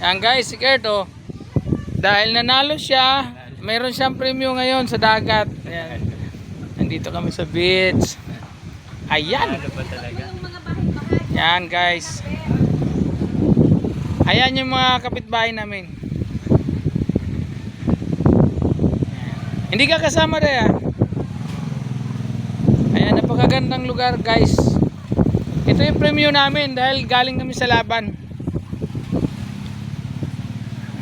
Yan guys, si Kurt oh. Dahil nanalo siya, mayroon siyang premyo ngayon sa dagat. Ayan. Nandito kami sa beach. Ayan. Yan guys. Ayan yung mga kapitbahay namin. Hindi ka kasama rin ah. Ayan, napakagandang lugar guys. Ito yung premyo namin dahil galing kami sa laban.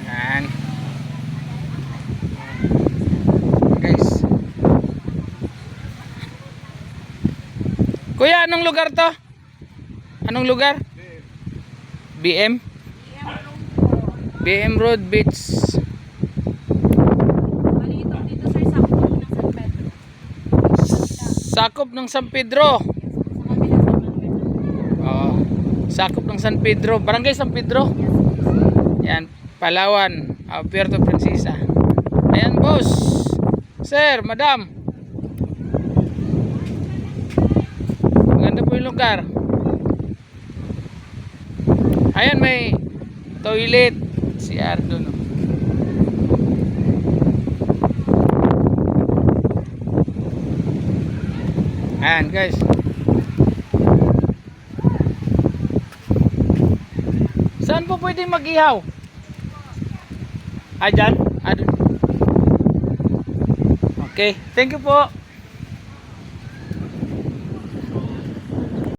Ayan. Guys. Kuya, anong lugar to? Anong lugar? BM? BM Road Beach. Sakop ng San Pedro. Oh, sakop ng San Pedro, Barangay San Pedro. Yan, Palawan, Puerto Princesa. Ayan, boss. Sir, madam. Maganda po yung lugar. Ayan, may toilet. CR doon. Ayan guys. Saan po pwede mag-ihaw? Dyan? Okay, thank you po.